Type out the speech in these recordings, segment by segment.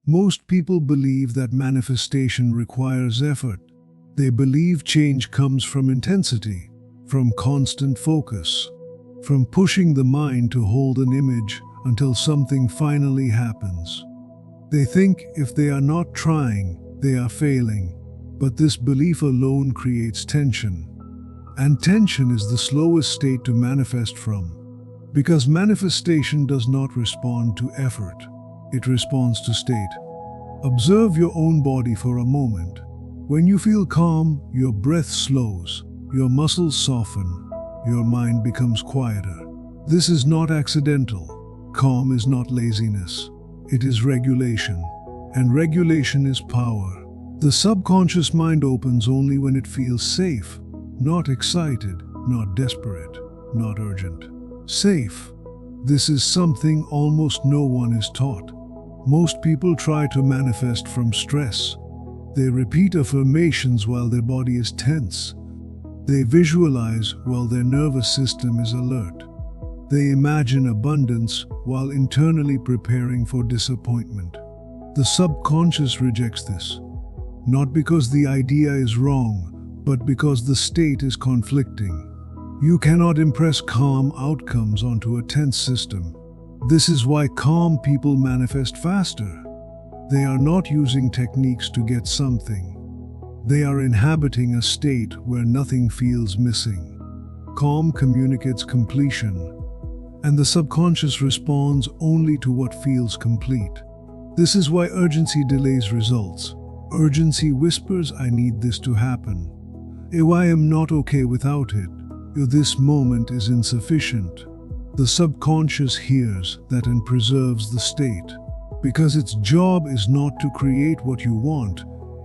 Most people believe that manifestation requires effort. They believe change comes from intensity, from constant focus, from pushing the mind to hold an image until something finally happens. They think if they are not trying, they are failing. But this belief alone creates tension. And tension is the slowest state to manifest from. Because manifestation does not respond to effort, it responds to state. Observe your own body for a moment. When you feel calm, your breath slows, your muscles soften, your mind becomes quieter. This is not accidental. Calm is not laziness. It is regulation. And regulation is power. The subconscious mind opens only when it feels safe, not excited, not desperate, not urgent. Safe. This is something almost no one is taught. Most people try to manifest from stress. They repeat affirmations while their body is tense. They visualize while their nervous system is alert. They imagine abundance while internally preparing for disappointment. The subconscious rejects this. Not because the idea is wrong, but because the state is conflicting. You cannot impress calm outcomes onto a tense system. This is why calm people manifest faster. They are not using techniques to get something. They are inhabiting a state where nothing feels missing. Calm communicates completion, and the subconscious responds only to what feels complete. This is why urgency delays results. Urgency whispers, I need this to happen. I am not okay without it. This moment is insufficient. The subconscious hears that and preserves the state. Because its job is not to create what you want,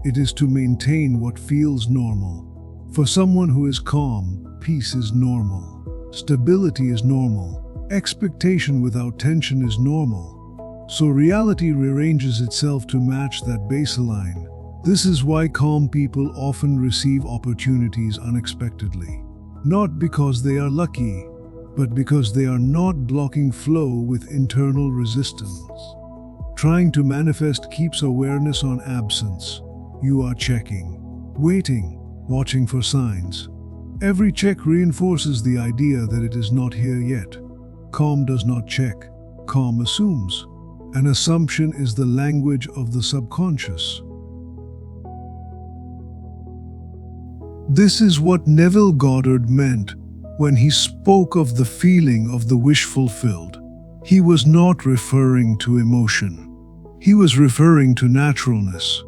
it is to maintain what feels normal. For someone who is calm, peace is normal. Stability is normal. Expectation without tension is normal. So reality rearranges itself to match that baseline. This is why calm people often receive opportunities unexpectedly. Not because they are lucky, but because they are not blocking flow with internal resistance. Trying to manifest keeps awareness on absence. You are checking, waiting, watching for signs. Every check reinforces the idea that it is not here yet. Calm does not check. Calm assumes. An assumption is the language of the subconscious. This is what Neville Goddard meant when he spoke of the feeling of the wish fulfilled. He was not referring to emotion. He was referring to naturalness.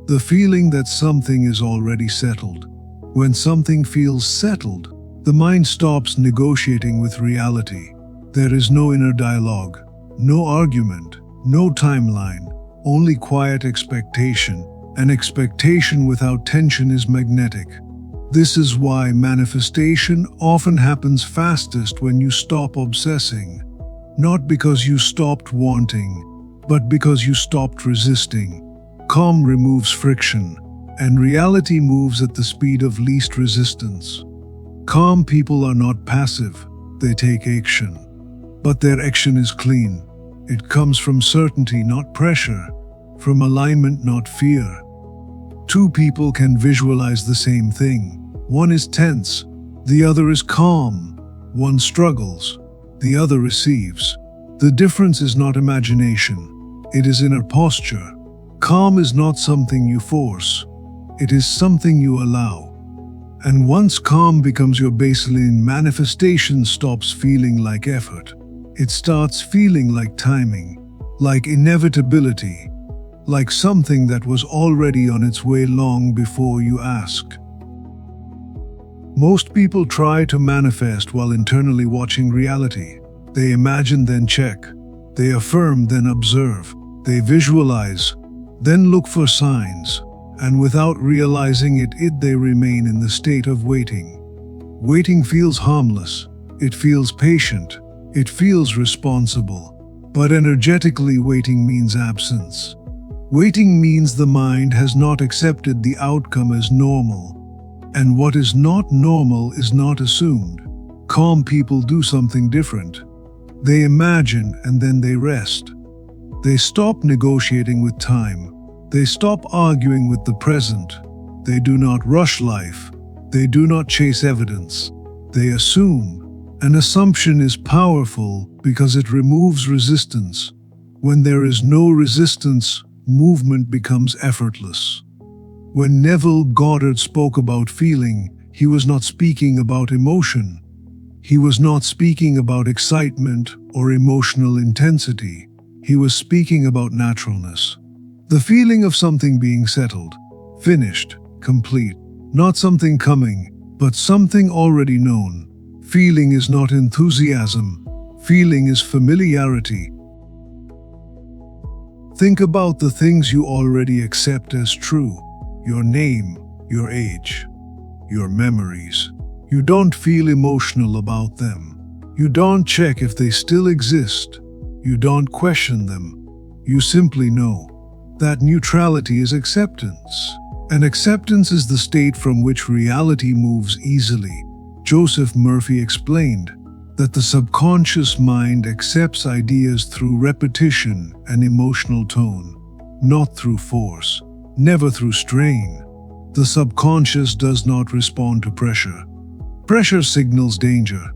The feeling that something is already settled. When something feels settled, the mind stops negotiating with reality. There is no inner dialogue, no argument, no timeline, only quiet expectation. An expectation without tension is magnetic. This is why manifestation often happens fastest when you stop obsessing. Not because you stopped wanting, but because you stopped resisting. Calm removes friction, and reality moves at the speed of least resistance. Calm people are not passive, they take action. But their action is clean. It comes from certainty, not pressure, from alignment, not fear. Two people can visualize the same thing. One is tense, the other is calm. One struggles, the other receives. The difference is not imagination, it is inner posture. Calm is not something you force, it is something you allow. And once calm becomes your baseline, manifestation stops feeling like effort. It starts feeling like timing, like inevitability, like something that was already on its way long before you ask. Most people try to manifest while internally watching reality. They imagine, then check. They affirm, then observe. They visualize, then look for signs. And without realizing it, they remain in the state of waiting. Waiting feels harmless. It feels patient. It feels responsible. But energetically, waiting means absence. Waiting means the mind has not accepted the outcome as normal. And what is not normal is not assumed. Calm people do something different. They imagine and then they rest. They stop negotiating with time. They stop arguing with the present. They do not rush life. They do not chase evidence. They assume. An assumption is powerful because it removes resistance. When there is no resistance, movement becomes effortless. When Neville Goddard spoke about feeling, he was not speaking about emotion. He was not speaking about excitement or emotional intensity. He was speaking about naturalness. The feeling of something being settled, finished, complete. Not something coming, but something already known. Feeling is not enthusiasm. Feeling is familiarity. Think about the things you already accept as true. Your name, your age, your memories. You don't feel emotional about them. You don't check if they still exist. You don't question them. You simply know. That neutrality is acceptance. And acceptance is the state from which reality moves easily. Joseph Murphy explained that the subconscious mind accepts ideas through repetition and emotional tone, not through force, never through strain. The subconscious does not respond to pressure. Pressure signals danger.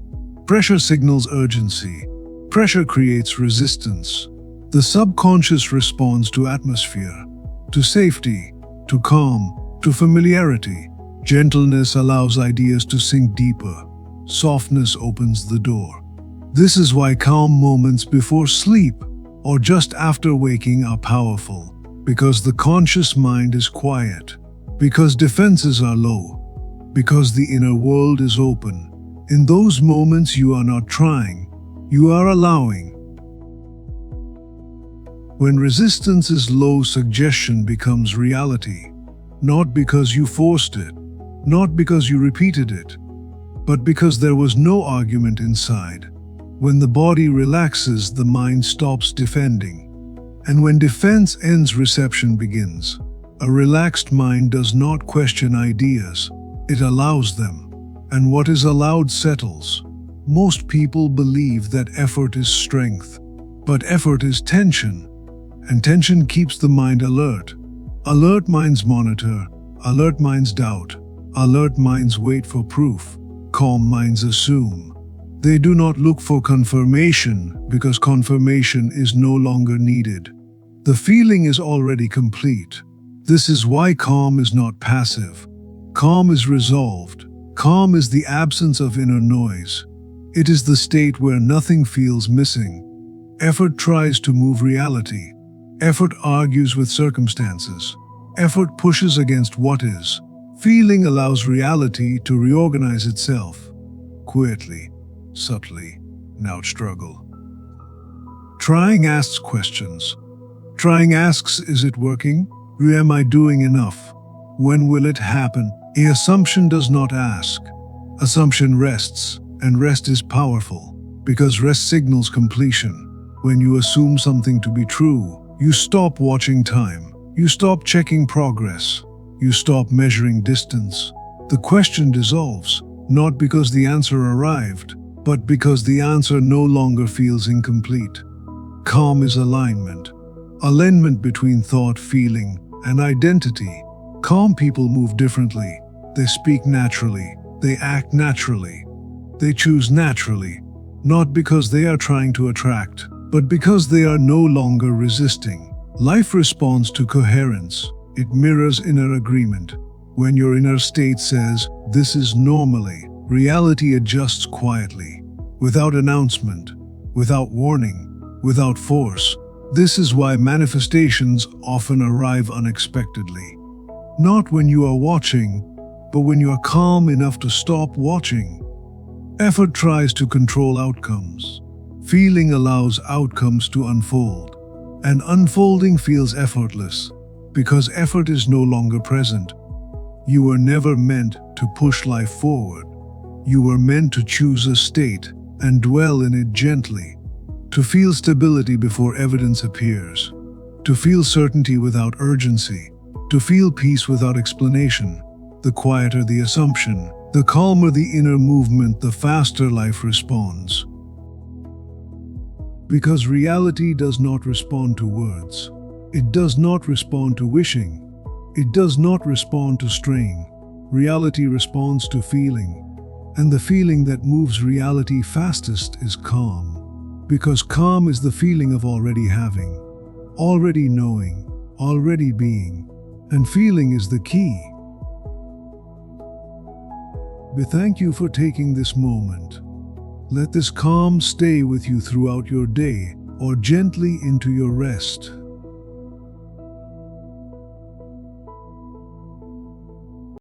Pressure signals urgency. Pressure creates resistance. The subconscious responds to atmosphere, to safety, to calm, to familiarity. Gentleness allows ideas to sink deeper. Softness opens the door. This is why calm moments before sleep or just after waking are powerful. Because the conscious mind is quiet. Because defenses are low. Because the inner world is open. In those moments you are not trying, you are allowing. When resistance is low, suggestion becomes reality. Not because you forced it, not because you repeated it, but because there was no argument inside. When the body relaxes, the mind stops defending. And when defense ends, reception begins. A relaxed mind does not question ideas, it allows them. And what is allowed settles. Most people believe that effort is strength, but effort is tension. And tension keeps the mind alert. Alert minds monitor, alert minds doubt, alert minds wait for proof, calm minds assume. They do not look for confirmation because confirmation is no longer needed. The feeling is already complete. This is why calm is not passive. Calm is resolved. Calm is the absence of inner noise. It is the state where nothing feels missing. Effort tries to move reality. Effort argues with circumstances. Effort pushes against what is. Feeling allows reality to reorganize itself. Quietly, subtly, without struggle. Trying asks questions. Trying asks, is it working? Am I doing enough? When will it happen? An assumption does not ask. Assumption rests, and rest is powerful, because rest signals completion. When you assume something to be true, you stop watching time. You stop checking progress. You stop measuring distance. The question dissolves, not because the answer arrived, but because the answer no longer feels incomplete. Calm is alignment. Alignment between thought, feeling, and identity. Calm people move differently. They speak naturally. They act naturally. They choose naturally. Not because they are trying to attract, but because they are no longer resisting. Life responds to coherence. It mirrors inner agreement. When your inner state says, this is normally, reality adjusts quietly, without announcement, without warning, without force. This is why manifestations often arrive unexpectedly. Not when you are watching, but when you are calm enough to stop watching. Effort tries to control outcomes. Feeling allows outcomes to unfold, and unfolding feels effortless because effort is no longer present. You were never meant to push life forward. You were meant to choose a state and dwell in it gently, to feel stability before evidence appears, to feel certainty without urgency, to feel peace without explanation. The quieter the assumption, the calmer the inner movement, the faster life responds. Because reality does not respond to words. It does not respond to wishing. It does not respond to straying. Reality responds to feeling. And the feeling that moves reality fastest is calm. Because calm is the feeling of already having, already knowing, already being. And feeling is the key. We thank you for taking this moment. Let this calm stay with you throughout your day or gently into your rest.